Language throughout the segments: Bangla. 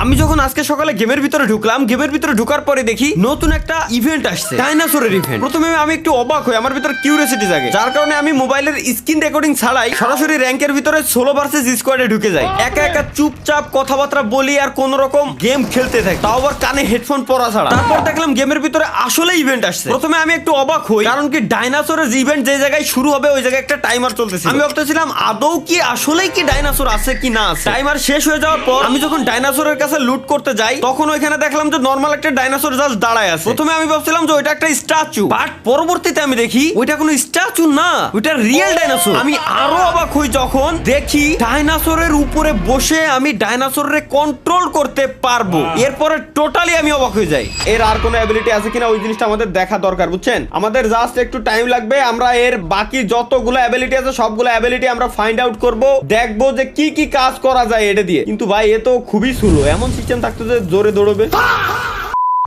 আমি যখন আজকে সকালে গেমের ভিতরে ঢুকলাম, গেমের ভিতরে ঢোকার পরে দেখি নতুন একটা ইভেন্ট আসছে, ডাইনোসরের ইভেন্ট। প্রথমে আমি একটু অবাক হই, আমার ভিতরে কিউরিওসিটি জাগে, যার কারণে আমি মোবাইলের স্ক্রিন রেকর্ডিং ছাড়াই সরাসরি র্যাঙ্কের ভিতরে সোলো ভার্সেস স্কোয়াডে ঢুকে যাই। একা একা চুপচাপ কথাবার্তা বলি আর কোন রকম গেম খেলতে থাকি, তাও আবার কানে হেডফোন পরা ছাড়া। তারপর দেখলাম গেমের ভিতরে আসলে ইভেন্ট আসছে। প্রথমে আমি একটু অবাক হই, কারণ কি ডাইনোসরের ইভেন্ট যে জায়গায় শুরু হবে ওই জায়গায় একটা টাইমার চলতেছে। আমি ভাবতেছিলাম আদৌ কি আসলেই কি ডাইনোসর আছে কি না আছে। টাইমার শেষ হয়ে যাওয়ার পর আমি যখন ডাইনোসরের কাছে লুট করতে যাই, তখন ওইখানে দেখলাম যে নরমাল একটা ডাইনোসর জাস্ট দাঁড়ায় আছে। প্রথমে আমি ভাবছিলাম যে ওইটা একটা স্ট্যাচু, বাট পরবর্তীতে আমি দেখি ওইটা কোনো স্ট্যাচু না, ওইটা রিয়েল ডাইনোসর। আমি আরো অবাক হই যখন দেখি ডাইনোসরের উপরে বসে আমি ডাইনোসরের কন্ট্রোল করতে পারবো। এরপরে টোটালি আমি অবাক হয়ে যাই। এর আর কোনো অ্যাবিলিটি আছে কিনা ওই জিনিসটা আমাদের দেখা দরকার, বুঝছেন? আমাদের জাস্ট একটু টাইম লাগবে, আমরা এর বাকি যতগুলো অ্যাবিলিটি আছে সবগুলো অ্যাবিলিটি আমরা ফাইন্ড আউট করব, দেখবো যে কি কি কাজ করা যায় এটা দিয়ে। কিন্তু ভাই এ তো খুবই স্লো, এমন সিস্টেম থাকতো যে জোরে দৌড়বে।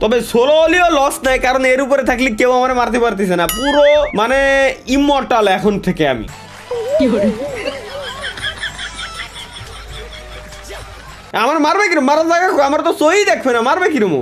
তবে সোলো হলেও লস নাই, কারণ এর উপরে থাকলে কেউ আমার মারতে পারতেছে না, পুরো মানে ইমমর্টাল এখন থেকে আমি। আমার মারবে কিরম, মারার জায়গা আমার তো সই দেখবে না, মারবে কিরম?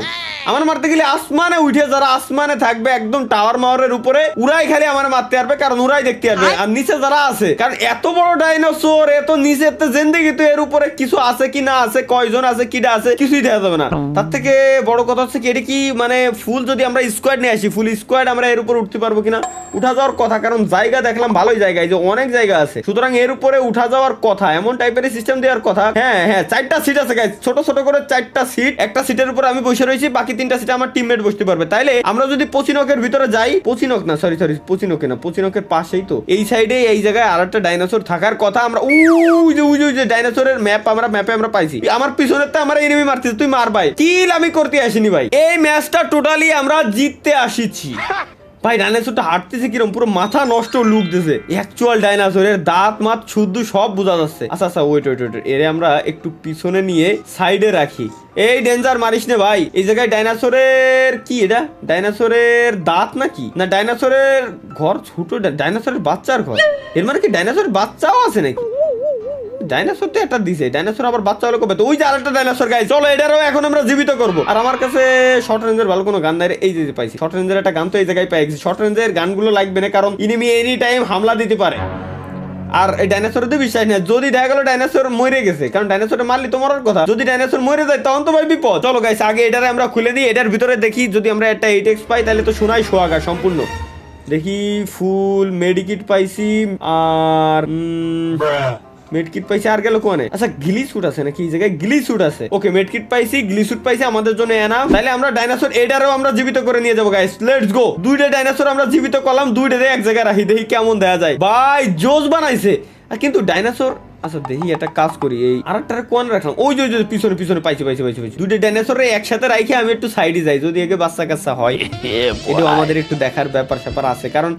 আমার মারতে গেলে আসমানে উঠে, যারা আসমানে থাকবে একদম টাওয়ার মাওয়ারের উপরে, উড়াই খালি আমার মারতে পারবে, কারণ উড়াই দেখতে পারবে। আর নিচে যারা আছে, কারণ এত বড় ডাইনোসর এত নিচে জিন্দেগি, তো এর উপরে কিছু আছে কি না আছে, কয়জন আছে কিটা আছে কিছুই দেখা যাবে না। তার থেকে বড় কথা হচ্ছে কি, এটা কি মানে ফুল যদি আমরা স্কোয়াড নিয়ে আসি, ফুল স্কোয়াড আমরা এর উপরে উঠতে পারবো কিনা? উঠা যাওয়ার কথা, কারণ জায়গা দেখলাম ভালোই জায়গায়, যে অনেক জায়গা আছে, সুতরাং এর উপরে উঠা যাওয়ার কথা, এমন টাইপের সিস্টেম দেওয়ার কথা। হ্যাঁ হ্যাঁ, 4টা সিট আছে গাইস, ছোট ছোট করে 4টা সিট, একটা সিটের উপর আমি বসে রয়েছি, বাকি 3টা সিটে আমার টিমমেট বসতে পারবে। তাইলে আমরা যদি পচিনকের ভিতরে যাই, পচিনক না সরি পচিনকে না, পচিনকের পাশেই তো এই সাইডে এই জায়গায় আরেকটা ডাইনোসর থাকার কথা। আমরা ওই যে ডাইনোসরের ম্যাপ আমরা পাইছি, আমার পিছনের তো আমার এনিমি মারতেছে, তুই মার ভাই, কিল আমি করতে আসিনি ভাই, এই ম্যাচটা টোটালি আমরা জিততে আসিছি। ভাই ডাইনোসরটা হাঁটতেছে কিরম, পুরো মাথা নষ্ট লুক দিছে, অ্যাকচুয়াল ডাইনোসরের দাঁত মাত শুদ্ধ সব বোঝা যাচ্ছে। আচ্ছা ওয়েট এরে আমরা একটু পিছনে নিয়ে সাইডে রাখি। এই ডেঞ্জার মারিস নে ভাই, এই জায়গায় ডাইনোসরের কি, এটা ডাইনোসরের দাঁত নাকি না ডাইনোসরের ঘর, ছোট ডাইনোসরের বাচ্চার ঘর, এর মানে কি ডাইনোসরের বাচ্চাও আছে নাকি? ডাইনোসর তো একটা দিছে, ডাইনোসর আবার বাচ্চা হলো কবে? তো ওই যে আরেকটা ডাইনোসর গাইস, চলো এটারও এখন আমরা জীবিত করব। আর আমার কাছে শর্ট রেঞ্জের ভালো কোনো গান নাই, এই যে পাইছি শর্ট রেঞ্জের একটা গান, তো এই জায়গায় পাই গেছি। শর্ট রেঞ্জের গানগুলো লাগবে না, কারণ এনিমি এনি টাইম হামলা দিতে পারে। আর এই ডাইনোসরের তো বিশ্বাস নেই, যদি দেখা গেল ডাইনোসর মরে গেছে, কারণ ডাইনোসরে মারলি তো মরার কথা, যদি ডাইনোসর মরে যায় তখন তো ভাই বিপদ। চলো গাইস আগে এটারে আমরা খুলে দিই, এটার ভিতরে দেখি যদি আমরা একটা 8x পাই তাহলে তো শোনাই সোহাগা সম্পূর্ণ। দেখি ফুল মেডিকিট পাইছি, আর মেডকিট পাইছি, আর গেল কোনে? আচ্ছা গিলি স্যুট আছে নাকি এই জায়গায়? গিলি স্যুট আছে, ওকে মেডকিট পাইছি, গিলি স্যুট পাইছি, আমাদের জন্য এনাফ। তাহলে আমরা ডাইনোসর এটারও আমরা জীবিত করে নিয়ে যাবো গাইস, লেটস গো। 2টা ডাইনোসর আমরা জীবিত করলাম, 2টারে এক জায়গায় রাখি, দেখি কেমন দেখা যায়। ভাই জোস বানাইছে। কিন্তু ডাইনোসর, আচ্ছা দেখি একটা কাজ করি, এই আরেকটারে কোন রাখলাম, ওই যে পিছনে পাইছি 2টা ডাইনোসরে একসাথে রাখি আমি একটু সাইডে যাই, যদি একে বাচ্চা কাচ্চা হয় এটা আমাদের একটু দেখার ব্যাপার স্যাপার আছে, কারণ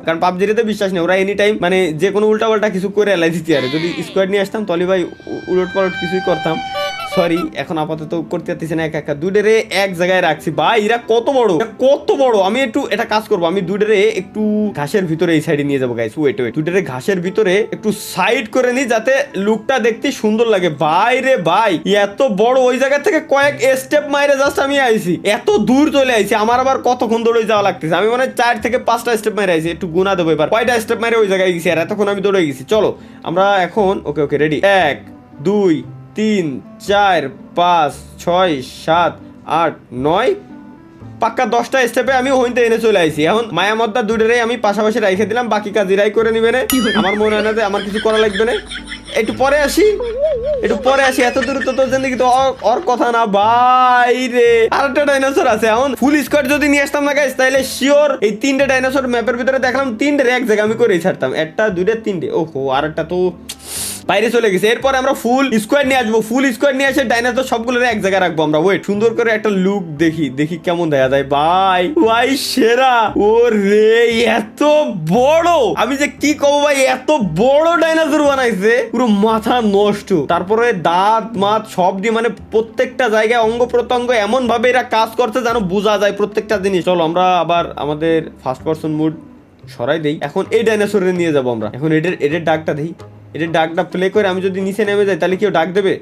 কারণ পাবজিতে তো বিশ্বাস নেই, ওরা এনি টাইম মানে যে কোনো উল্টা পাল্টা কিছু করে এলাই দিতে পারে। যদি স্কোয়াড নিয়ে আসতাম তাহলে ভাই উলট পালট কিছুই করতাম। সরি এখন আপাতত করতে পারতেছি না, একা 2টারে এক জায়গায় রাখছি। ভাই এরা কত বড়, আমি একটু এটা কাজ করবো, আমি 2টারে একটু ঘাসের ভিতরে এই সাইডে নিয়ে যাবো গাইস। ওয়েট 2টারে ঘাসের ভিতরে একটু সাইড করে নি, যাতে লুকটা দেখতে সুন্দর লাগে। ভাই রে ভাই এত বড়, ওই জায়গা থেকে কয়েক স্টেপ মাইরে জাস্ট আমি আইছি, এত দূর চলে আইছি, আমার আবার কতক্ষণ দৌড়ে যাওয়া লাগতেছে, আমি মানে 4 থেকে 5টা স্টেপ মাইরে আইছি, একটু গুনা দেবো এবার কয়টা স্টেপ মাইরে ওই জায়গায় গেছি, আর এতক্ষণ আমি দৌড়ে গেছি। চলো আমরা এখন ওকে রেডি, 1 2 3 4 5 6 7 8 9 পাক্কা 10টা স্টেপে আমি হইতে এনে চলে আইছি। এখন মায়ামদ্দা 2টারে আমি পাশাপাশি রাইখে দিলাম, বাকি কাজ ইরাই করে নিবে না, আমার মনে হয় না যে আমার কিছু করা লাগবে না। একটু পরে আসি, এত দূর তো জিন্দেগি তো ওর কথা না। ভাই রে আরেকটা ডাইনোসর আছে, এখন ফুল স্কোয়াড যদি নিয়ে আসতাম না গাইস, তাহলে শিওর এই 3টে ডাইনোসর ম্যাপের ভিতরে দেখলাম 3টারে এক জায়গা আমি করেই ছাড়তাম, 1টা 2টা 3টে। ওহো আরেকটা তো বাইরে চলে গেছে। এরপর আমরা ফুল স্কোয়াড নিয়ে আসবো, ফুল স্কোয়াড নিয়ে এসে ডাইনোসর সবগুলো এক জায়গায় রাখবো আমরা। ওয়েট সুন্দর করে একটা লুক দেখি কেমন দেখা যায়। ভাই সেরা, ও রে এত বড়, আমি যে কি কব ভাই, এত বড় ডাইনোসর বানাইছে, পুরো মাথা নষ্ট। তারপরে দাঁত মাত সব দিয়ে মানে প্রত্যেকটা জায়গায় অঙ্গ প্রত্যঙ্গ এমন ভাবে এরা কাজ করছে যেন বোঝা যায় প্রত্যেকটা জিনিস। চলো আমরা আবার আমাদের ফার্স্ট পারসন মুড সরাই দেই, এখন এই ডাইনোসরে নিয়ে যাবো আমরা। এখন এটার ডাকটা দেই, এটার ডাকটা প্লে করে আমি যদি নিচে নেমে যাই তাহলে কেউ ডাক দেবে?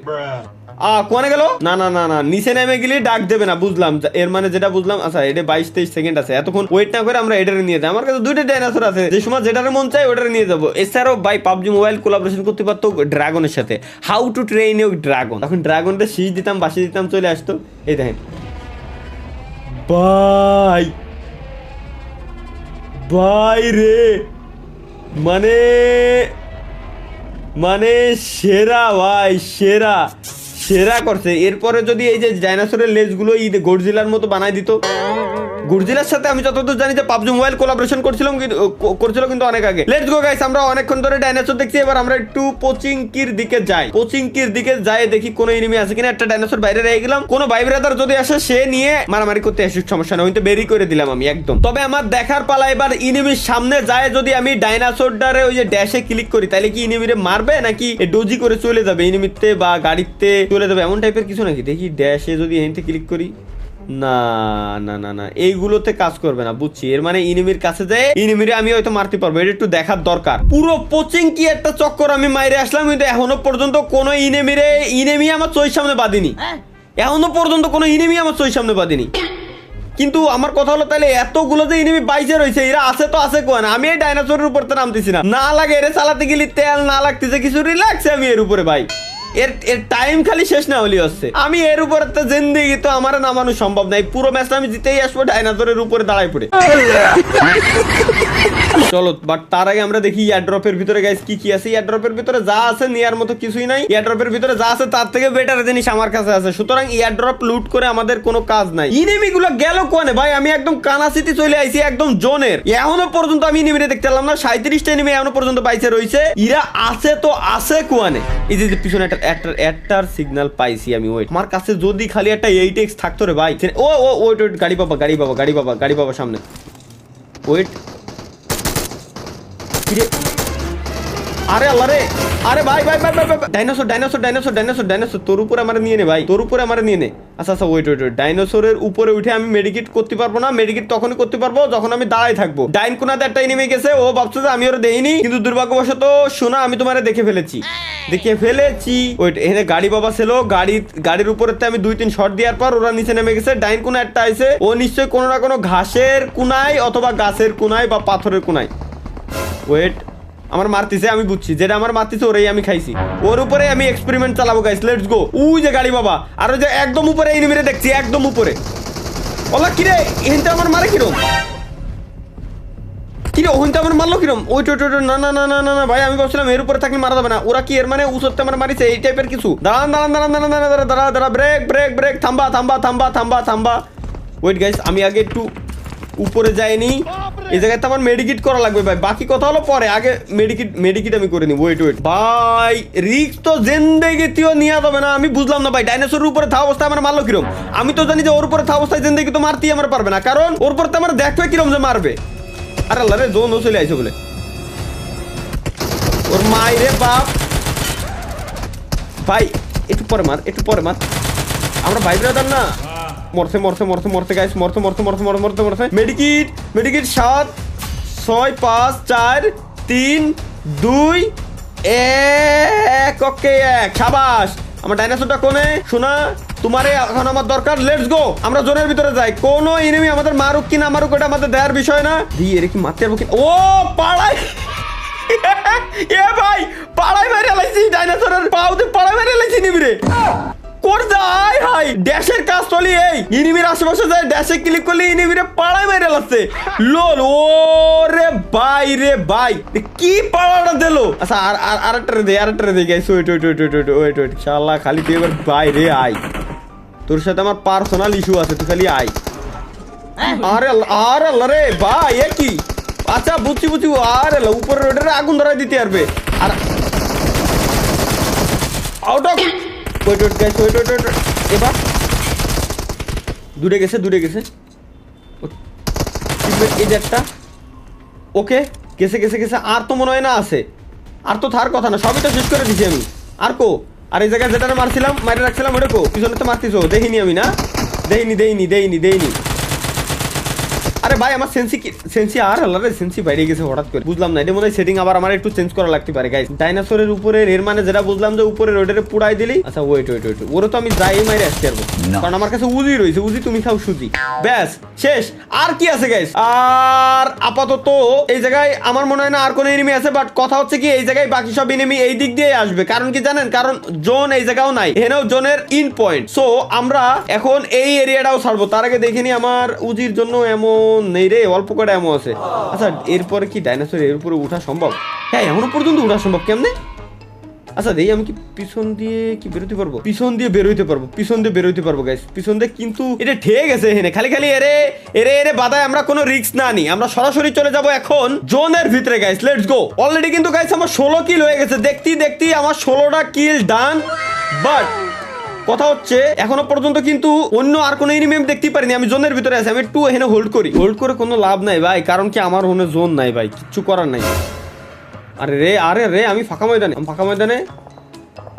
কোনে গেল? না না না না, নিচে নেমে গেলে ডাক দেবে না, বুঝলাম। এর মানে যেটা বুঝলাম, আচ্ছা এটা 22-23 সেকেন্ড আছে, এতক্ষণ ওয়েট না করে আমরা এটারে নিয়ে যাই। আমার কাছে দুইটা ডাইনোসর আছে, যে সময় যেটার মন চাই ওটারে নিয়ে যাবো। এছাড়াও ভাই পাবজি মোবাইল কোলাবোরেশন করতে পারতো ড্রাগনের সাথে, how to train you dragon. তখন ড্রাগনটা শীষ দিতাম, বাসি দিতাম, চলে আসতো। এই দেখেন ভাই, ভাই রে, মানে মানে সেরা ভাই, সেরা সেরা করছে। এরপরে যদি এই যে ডাইনোসরের লেজগুলো গডজিলার মতো বানাই দিত। গডজিলার সাথে আমি যতদূর জানি যে পাবজি মোবাইল কোলাবোরেশন করছিল কিন্তু অনেক আগে। লেটস গো গাইস, আমরা অনেকক্ষণ ধরে ডাইনোসর দেখছি, এবার আমরা একটু পোচিংকির দিকে যাই। পোচিংকির দিকে যাই, দেখি কোনো এনিমি আছে কিনা। একটা ডাইনোসর বাইরে রেখে গেলাম, কোনো ভাই ব্রাদার যদি আসে সে নিয়ে মারামারি করতে আসুক, সমস্যা নেই, হয়তো বেরি করে দিলাম আমি একদম। তবে আমার দেখার পালা এবার এনিমির সামনে যায়, যদি আমি ডাইনোসরটারে ওই যে ড্যাশে ক্লিক করি, তাহলে কি এনিমিরে মারবে নাকি ডোজি করে চলে যাবে এনিমিতে বা গাড়িতে চলে যাবে, এমন টাইপের কিছু নাকি। দেখি ড্যাশে যদি এখানে ক্লিক করি, না না না না, এইগুলোতে কাজ করবে না, বুঝছি। এর মানে ইনিমির কাছে যায় ইনিমিরে আমি হয়তো মারতে পারবো, এটা একটু দেখার দরকার। পুরো পোচিং কি একটা চক্কর আমি মাইরে আসলাম, কিন্তু এখনো পর্যন্ত কোনো ইনিমি আমার চোখের সামনে বাঁধিনি। এখনো পর্যন্ত কোনো ইনিমি আমার চোখের সামনে বাঁধিনি। কিন্তু আমার কথা হলো, তাহলে এতগুলো যে ইনিমি বাইচে রয়েছে, এরা আছে তো আছে কোন? আমি এই ডাইনোসরের উপর তো নামতেছি না লাগে, এর চালাতে গেলে তেল না লাগতেছে কিছু, রিল্যাক্স আমি এর উপরে ভাই। এর টাইম খালি শেষ না হলি হচ্ছে। আমি এর উপরে তো জিন্দেগি তো আমার নামানো সম্ভব নাই। পুরো ম্যাচটা আমি জিতেই আসবো ডাইনোসরের উপরে দাঁড়াই পড়ে। চলো, বাট তার আগে আমরা দেখি এয়ারড্রপের ভিতরে গাইস কি কি আছে। এয়ারড্রপের ভিতরে যা আছে নেয়ার মতো কিছুই নাই। এয়ারড্রপের ভিতরে যা আছে তার থেকে বেটার জিনিস আমার কাছে আছে, সুতরাং এয়ারড্রপ লুট করে আমাদের কোনো কাজ নাই। ইনিমি গুলো গেল কোনে ভাই? আমি একদম কানাসিটি চলে আইছি, একদম জোনের। এখনো পর্যন্ত আমি ইনিমিরে দেখতে পেলাম না। 37টা ইনিমি এখনো পর্যন্ত বাইচে রয়েছে। ইরা আছে তো আছে কোনে? এই যে পিছনে একটার সিগন্যাল পাইছি আমি। ওয়েট, আমার কাছে যদি খালি একটা 8x থাকতো রে ভাই। ওয়েট, গাড়ি বাবা সামনে। ওয়েট, আরে আল্লাহ রে, আরে ভাই ডাইনোসর তোর উপরে আমার নিয়ে নে ভাই, তোর উপরে আমার নিয়ে নে। আচ্ছা ওয়েট, ডাইনোসরের উপরে উঠে আমি মেডিকেট করতে পারবো না। মেডিকেট তখনই করতে পারবো যখন আমি দাঁড়ায় থাকবো। ডাইন কোনাতে একটা এনিমি গেছে, ও ভাবছে যে আমি ওরা দেখিনি, কিন্তু দুর্ভাগ্যবশত শোনা আমি তোমারে দেখে ফেলেছি। ওয়েট, এখানে গাড়ি বাবা ছিল, গাড়ির উপরে আমি 2-3 শট দেওয়ার পর ওরা নিচে নেমে গেছে। ডাইন কোনা একটা আইছে, ও নিশ্চয়ই কোনো না কোনো ঘাসের কোনায় অথবা গাছের কোনায় বা পাথরের কোনায়। ওয়েট, আমার মারতিছে, আমি বুঝছি যেটা আমার মারতিছে ওরাই আমি খাইছি। ওর উপরে আমি এক্সপেরিমেন্ট চালাবো গাইস, লেটস গো। ওই যে গাড়ি বাবা, আর ওই যে একদম উপরে এনিমিরে দেখছি, একদম উপরে। ওলা কিরে, এখানটা আমার মারে কিরম? কিরে ওখানটা আমার মারলো কিরম? ওই না না না না না ভাই, আমি ভাবছিলাম এর উপরে থাকলে মারা যাবে না। ওরা কি এর মানে উচতে আমার মারিছে এই টাইপের কিছু? দাঁড়ান, ব্রেক, থাম্বা। ওয়েট গাইস, আমি আগে একটু উপরে যাইনি, এই জায়গায় তো আমার মেডিকেট করা লাগবে ভাই। বাকি কথা হলো পরে, আগে মেডিকেট আমি করে নিই। ওয়েট ভাই, রিস্ক তো জিন্দেগিতেও নেওয়া যাবে না। আমি বুঝলাম না ভাই, ডাইনোসরের উপরে থাকা অবস্থায় আমার মারলো কিরম? আমি তো জানি যে ওর উপরে থাকা অবস্থায় জিন্দেগি তো মারতেই আমার পারবে না, কারণ ওর উপর তো আমার দেখবে কিরম যে মারবে। আরে আল্লাহ রে, জোন চলে আইছে বলে ওর মাইরে বাপ। ভাই একটু পরে মার, আমরা ভাই ব্রাদার না। মরছে গাইস, মরছে। মেডিকেট 7 6 5 4 3 2 1। ওকে, 1 শাবাশ। আমার ডাইনোসরটা কোনে? শোনা, তোমারে এখন আমার দরকার। লেটস গো, আমরা জোনের ভিতরে যাই। কোন এনিমি আমাদের মারুক কি না মারুক ওটা আমাদের দেওয়ার বিষয় না। দিয়ে এর কি মারতে পারবো কি? ও পাড়াই এ ভাই, পাড়াই মেরে লাইছি ডাইনোসরের পাউতে, পাড়াই মেরে লাইছি নিবিরে। কোর যায় হাই, ড্যাশের কাজ চলি। এই ইনিমির আশেপাশে যায়, ড্যাশে ক্লিক করলে ইনিমিরে পাড়াই মেরে লাগছে। লোল, ও রে ভাই কি পাড়াটা দিলো। আচ্ছা আরেকটা দে গাইস। ওয়েট শালা, খালি তুই এবার বাইরে আই, তোর সাথে আমার পার্সোনাল ইস্যু আছে, তুই খালি আই। আরে আল্লাহ রে ভাই, এ কি? আচ্ছা বুঝছি। আরে উপরে রোডের আগুন ধরাই দিতে পারবে। আর আউট অফ ওয়েট এবার দূরে গেছে। এই যে একটা, ওকে গেছে। আর তো মনে হয় না আছে, আর তো থার কথা না, সবই তো শেষ করে দিছি আমি। আর আর এই জায়গায় যেটা মারি রাখছিলাম ওটা পিছনে তো মারতিস, দেখিনি আমি না, দেইনি। আরে ভাই আমার সেন্সি আর আল্লাহ রে সেন্সি বাইরে গেছে হঠাৎ করে, বুঝলাম না। এটা মনে হয় সেটিং আবার আমার একটু চেঞ্জ করা লাগতে পারে গাইস। ডাইনোসরের উপরে এর মানে যেটা বুঝলাম যে উপরে রোডের পুড়াই দিলি। আচ্ছা ওয়েট ওরে তো আমি যাই মাইরে আসতে পারবো, কারণ আমার কাছে উজি রয়েছে। উজি তুমি খাও সুজি, ব্যাস শেষ। আর কি আছে গাইস? আর আপাতত এই জায়গায় আমার মনে হয় না আর কোনো এনিমি আছে, বাট কথা হচ্ছে কি এই জায়গায় বাকি সব এনিমি এই দিক দিয়ে আসবে। কারণ কি জানেন, কারণ জোন এই জায়গাও নাই, এখানেও জোনের ইন পয়েন্ট। সো আমরা এখন এই এরিয়াটাও ছাড়বো। তার আগে দেখিনি আমার উজির জন্য এমন নেই রে, অল্প করে এমন আছে। আচ্ছা এরপরে কি ডাইনোসর এর উপরে উঠা সম্ভব? হ্যাঁ এখনো পর্যন্ত উঠা সম্ভব। কেমনে? আচ্ছা দেখি আমি কি পিছন দিয়ে কি বেরোতে পারবো? পিছন দিয়ে বেরোতে পারবো গাইস, পিছন দিয়ে। কিন্তু এটা ঠেকে গেছে এখানে, খালি এরে বাধায় আমরা কোনো রিস্ক না নি। আমরা সরাসরি চলে যাব এখন জোনের ভিতরে গাইস। Let's go. অলরেডি কিন্তু গাইস আমার 16 কিল হয়ে গেছে। দেখতে আমার 16টা কিল ডান। বাট কথা হচ্ছে এখনো পর্যন্ত কিন্তু অন্য আর কোনো এনিমি আমি দেখতে পারিনি। আমি জোনের ভিতরে আছি, আমি একটু এখানে হোল্ড করে কোনো লাভ নাই ভাই, কারণ কি আমার ওখানে জোন নাই ভাই, কিচ্ছু করার নাই। আরে রে আমি ফাঁকা ময়দানে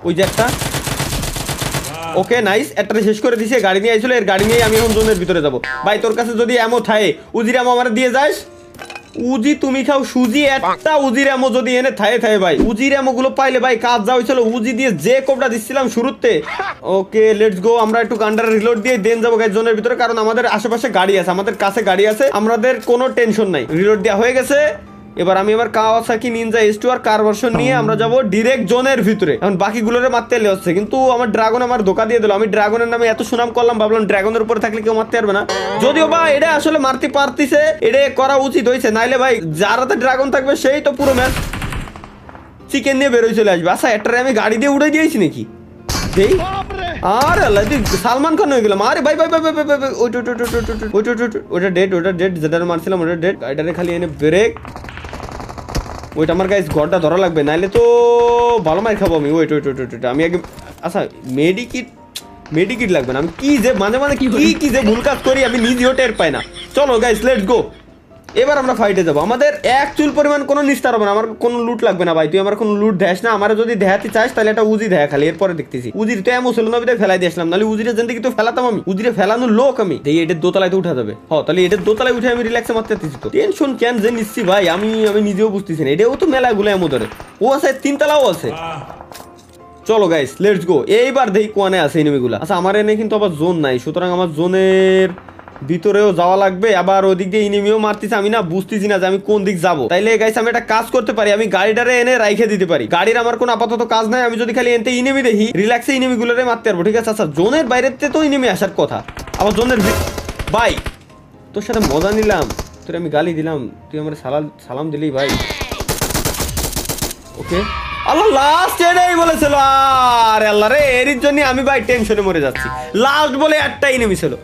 ওই যে একটা। ওকে নাইস, একটা শেষ করে দিছে। গাড়ি নিয়ে আইছিল, এর গাড়ি নিয়ে আমি এখন জোনের ভিতরে যাব। ভাই তোর কাছে যদি এমো থাকে, উজির এমো আমার দিয়ে যাস। উজি তুমি খাও সুজি, একটা উজির এমো যদি এনে থাকে ভাই, উজির এমো গুলো পাইলে ভাই কাজ যা হয়েছিল। উজি দিয়ে যে কোবটা দিচ্ছিলাম শুরুতে। Okay let's go. আমরা একটু গান্ডার রিলোড দিয়ে দেন যাবো গাইস জোনের ভিতরে, কারণ আমাদের আশেপাশে গাড়ি আছে, আমাদের কাছে গাড়ি আছে, আমাদের কোনো টেনশন নাই। রিলোড দেওয়া হয়ে গেছে। এবার আমি আবার কাওয়াসাকি নিনজা S2 আর কার ভার্সন নিয়ে আমরা যাব ডাইরেক্ট জোনের ভিতরে। এখন বাকিগুলোরে মারতে এলে হচ্ছে, কিন্তু আমার ড্রাগন আমার ধোকা দিয়ে দিল। আমি ড্রাগনের নামে এত সুনাম করলাম, ভাবলাম ড্রাগনের উপরে থাকলে কেউ মারতে পারবে না। যদিও বা এটা আসলে মারতে পারতিছে, এটা করা উচিত হয়েছে। নাইলে ভাই যারাতে ড্রাগন থাকবে সেই তো পুরো ম্যাচ চিকেন নিয়ে বেরোয় চলে আসবে। আচ্ছা একটারে আমি গাড়ি দিয়ে উড়ে দিয়েছি নাকি? দেই আরে আল্লাহ, সালমান খান হয়ে গেলাম। আরে ভাই ওটা ডেড যেটা মারছিলাম ওটা ডেড। গাড়িটারে খালি এনে ব্রেক। ওইটা আমার গাইস ঘরটা ধরা লাগবে, নাইলে তো ভালো মার খাবো আমি। ওয়েট আমি আগে। আচ্ছা মেডিকিট লাগবে না। আমি কি যে মাঝে কি যে ভুল কাজ করি আমি নিজেও টের পাই না। চলো গাইস লেটস গো। এবার আমরা ফাইটে যাবো। আমাদের এক চুল পরিমাণ কোনো নিস্তার হবে না। আমার কোনো লুট লাগবে না ভাই, তুই আমার কোনো লুট দেখ না। আমার যদি দেখাতে চাস তাহলে একটা উজি দেখা খালি, এরপরে দেখতেছি। উজির তো এমন ছিল না ফেলাই দিয়েছিলাম, নাহলে উজিরে জিন্দেগি তো ফেলাতাম আমি। উজিরে ফেলানোর লোক আমি। এই এটার দোতলায় তো উঠা যাবে। তাহলে এটার দোতলায় উঠে আমি রিল্যাক্সে মারতে পারতেছি। তো টেনশন কেন যে নিচ্ছি ভাই, আমি নিজেও বুঝতেছি না। এটাও তো মেলাগুলো এমন ধরে। ও আছে 3 তলাও আছে। চলো গাইস লেটস গো। এইবার দেখি কোয়ানে আছে এনিমিগুলা। আচ্ছা আমার এনে কিন্তু আবার জোন নাই, সুতরাং আমার জোনের ভিতরেও যাওয়া লাগবে। আবার ওদিক দিয়ে এনিমিও মারতেছে, আমি না বুঝতেছি না যে আমি কোন দিক যাবো। তাইলে গাইস আমি একটা কাজ করতে পারি, আমি গাড়িটারে এনে রাইখে দিতে পারি। গাড়ির আমার কোনো আপাতত কাজ নাই। আমি যদি খালি এনতে এনিমি দেখি, রিল্যাক্সে এনিমি গুলোরে মারতে পারবো। ঠিক আছে। আচ্ছা জোনের বাইরেতে তো এনিমি আসার কথা, আবার জোনের ভাই তোর সাথে মজা নিলাম, তোর আমি গালি দিলাম, তুই আমার সালাম দিলি ভাই। ওকে আল্লাহ লাস্ট এটাই বলেছিল। আরে আল্লাহ রে, এর জন্য আমি ভাই টেনশনে মরে যাচ্ছি। লাস্ট বলে একটা এনিমি ছিল।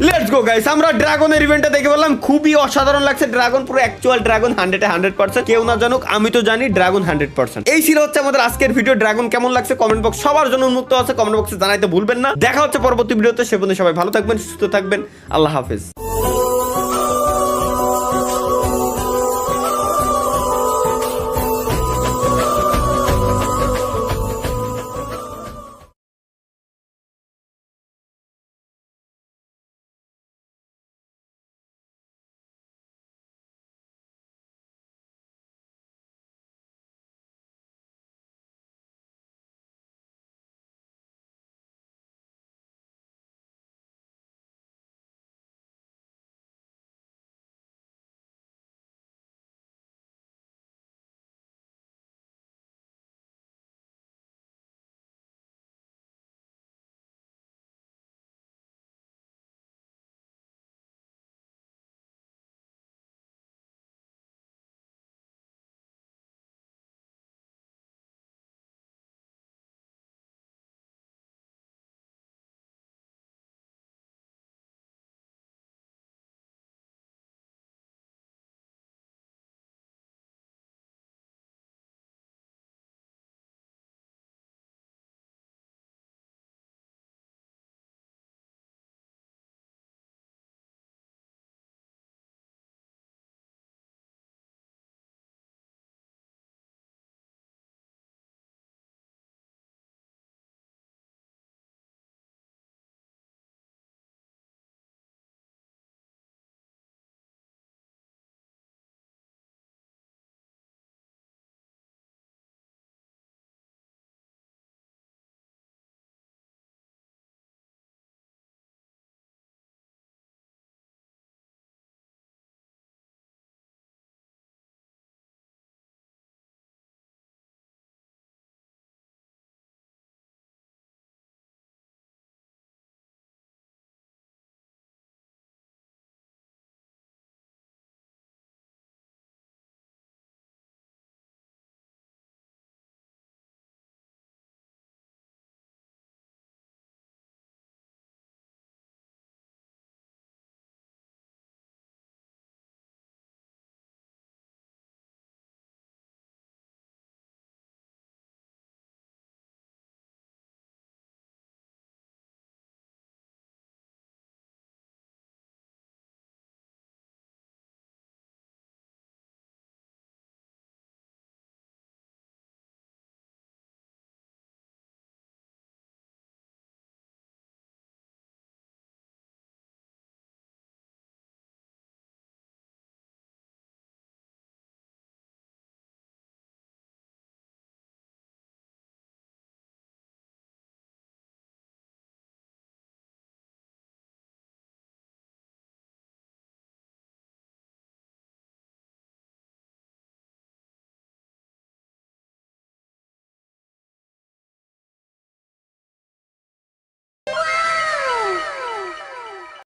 Let's go guys. আমরা ড্রাগনের ইভেন্টটা দেখে বললাম, খুবই অসাধারণ লাগছে। ড্রাগন পুরো অ্যাকচুয়াল ড্রাগন, 100% কেউ না জানুক, আমি তো জানি ড্রাগন 100%। এই ছিল হচ্ছে আমাদের আজকের ভিডিও। ড্রাগন কেমন লাগছে কমেন্ট বক্স সবার জন্য উন্মুক্ত আছে, কমেন্ট বক্সে জানাইতে ভুলবেন না। দেখা হচ্ছে পরবর্তী ভিডিওতে। সে পর্যন্ত সবাই ভালো থাকবেন, সুস্থ থাকবেন। আল্লাহ হাফেজ।